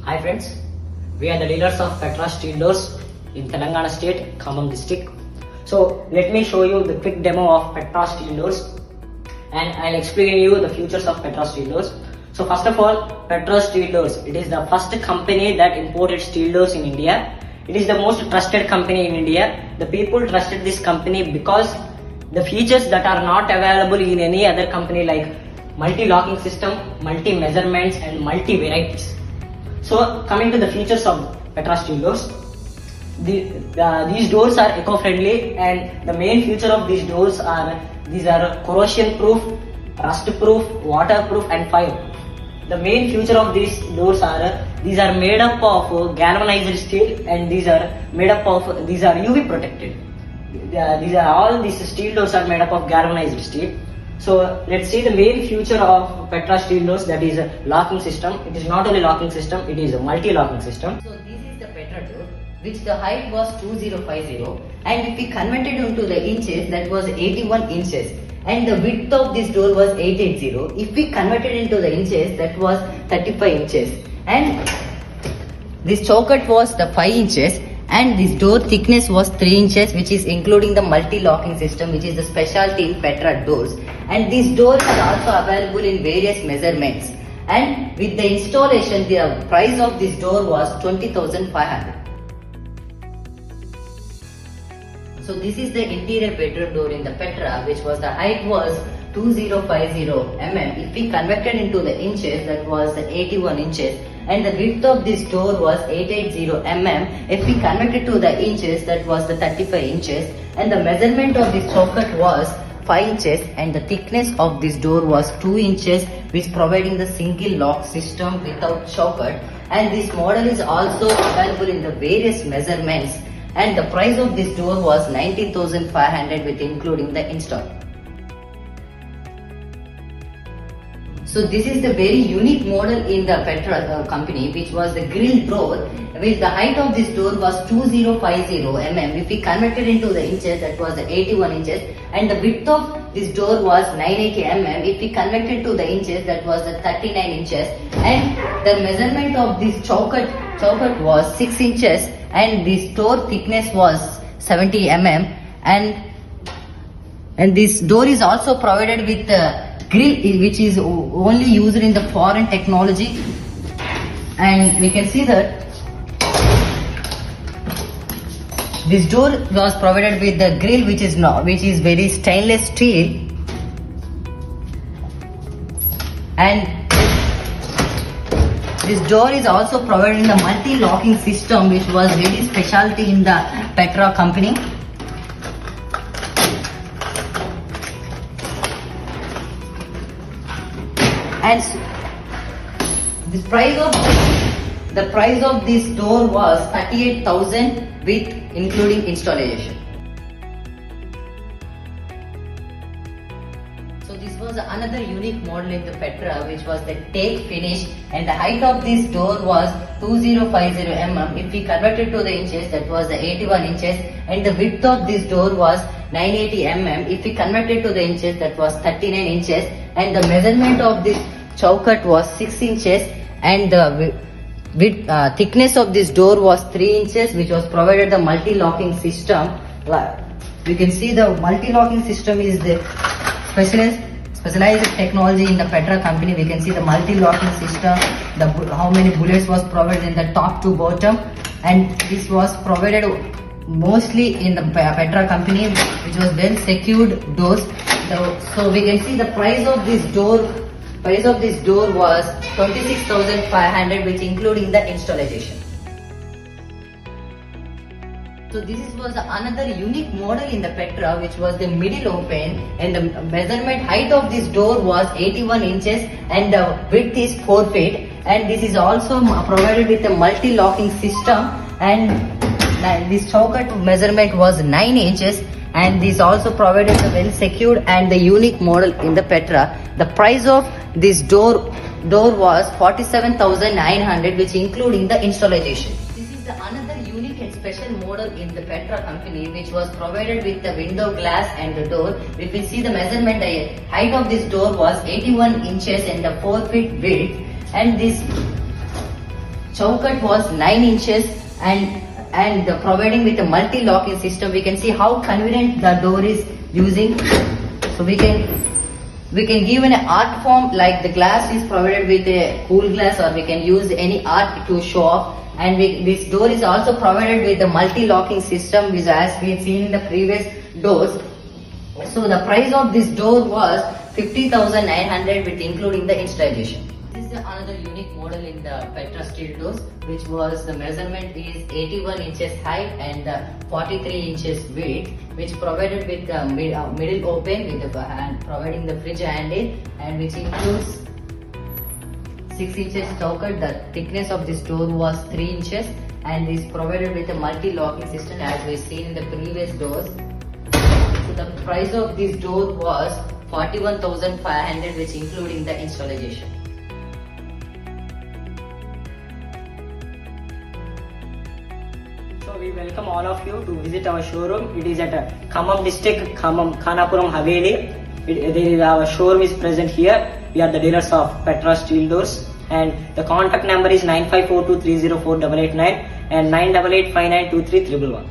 Hi friends, we are the dealers of Petra Steel Doors in Telangana State, Khambam district. So let me show you the quick demo of Petra Steel Doors and I'll explain you the features of Petra Steel Doors. So first of all, Petra Steel Doors, it is the first company that imported steel doors in India. It is the most trusted company in India. The people trusted this company because the features that are not available in any other company like multi-locking system, multi-measurements and multi-varieties. So coming to the features of Petra Steel Doors, these doors are eco-friendly and the main feature of these doors are corrosion proof, rust proof, waterproof and fire proof. The main feature of these doors are these are made up of galvanized steel and these are UV protected. These steel doors are made up of galvanized steel. So let's see the main feature of Petra Steel Doors, that is a locking system. It is not only locking system, it is a multi-locking system. So this is the Petra door, which the height was 2050 and if we converted into the inches, that was 81 inches. And the width of this door was 880. If we converted into the inches, that was 35 inches. And this choker was the 5 inches. And this door thickness was 3 inches, which is including the multi-locking system, which is the specialty in Petra doors. And this door is also available in various measurements. And with the installation, the price of this door was 20,500. So this is the interior bedroom door in the Petra, which was the height was 2050 mm. If we converted into the inches, that was 81 inches. And the width of this door was 880 mm. If we converted to the inches, that was the 35 inches. And the measurement of this socket was 5 inches and the thickness of this door was 2 inches, which providing the single lock system without socket. And this model is also available in the various measurements. And the price of this door was 19,500 with including the install. So this is the very unique model in the Petra company, which was the grill door, which the height of this door was 2050 mm. If we converted into the inches, that was the 81 inches. And the width of this door was 980 mm. If we converted to the inches, that was the 39 inches. And the measurement of this choker was 6 inches. And this door thickness was 70 mm. And this door is also provided with grill, which is only used in the foreign technology. And we can see that this door was provided with the grill, which is very stainless steel. And this door is also provided in the multi-locking system, which was very specialty in the Petra company. And the price of this door was 38,000 with including installation. So this was another unique model in the Petra, which was the teak finish, and the height of this door was 2050 mm. If we converted to the inches, that was the 81 inches, and the width of this door was 980 mm. If we converted to the inches, that was 39 inches, and the measurement of this chowkat was 6 inches, and the thickness of this door was 3 inches, which was provided the multi-locking system. We can see the multi-locking system is the specialized technology in the Petra company. We can see the multi-locking system, how many bullets was provided in the top to bottom, and this was provided mostly in the Petra company, which was well secured doors. So we can see the price of this door. Price of this door was 26,500, which including the installation. So this was another unique model in the Petra, which was the middle open, and the measurement height of this door was 81 inches and the width is 4 feet. And this is also provided with a multi-locking system, and this choker measurement was 9 inches. And this also provided a well secured and the unique model in the Petra. The price of this door was 47,900, which including the installation. This is another unique and special model in the Petra company, which was provided with the window glass and the door. If we see the measurement, the height of this door was 81 inches and the 4 feet width. And this chowkat was 9 inches and providing with a multi-locking system. We can see how convenient the door is using. So we can give an art form, like the glass is provided with a cool glass, or we can use any art to show off. And this door is also provided with a multi-locking system, which as we have seen in the previous doors. So the price of this door was 50,900 with including the installation. This is another unique model in the Petra steel doors, which was the measurement is 81 inches height and 43 inches width, which provided with the middle open with the hand, providing the fridge handle, and which includes 6 inches chowkat. The thickness of this door was 3 inches and is provided with a multi-locking system as we seen in the previous doors. So the price of this door was 41,500, which including the installation. So we welcome all of you to visit our showroom. It is at Khammam district, Khanapuram Haveli. Our showroom is present here. We are the dealers of Petra Steel Doors, and the contact number is 9542304889 and 988592311.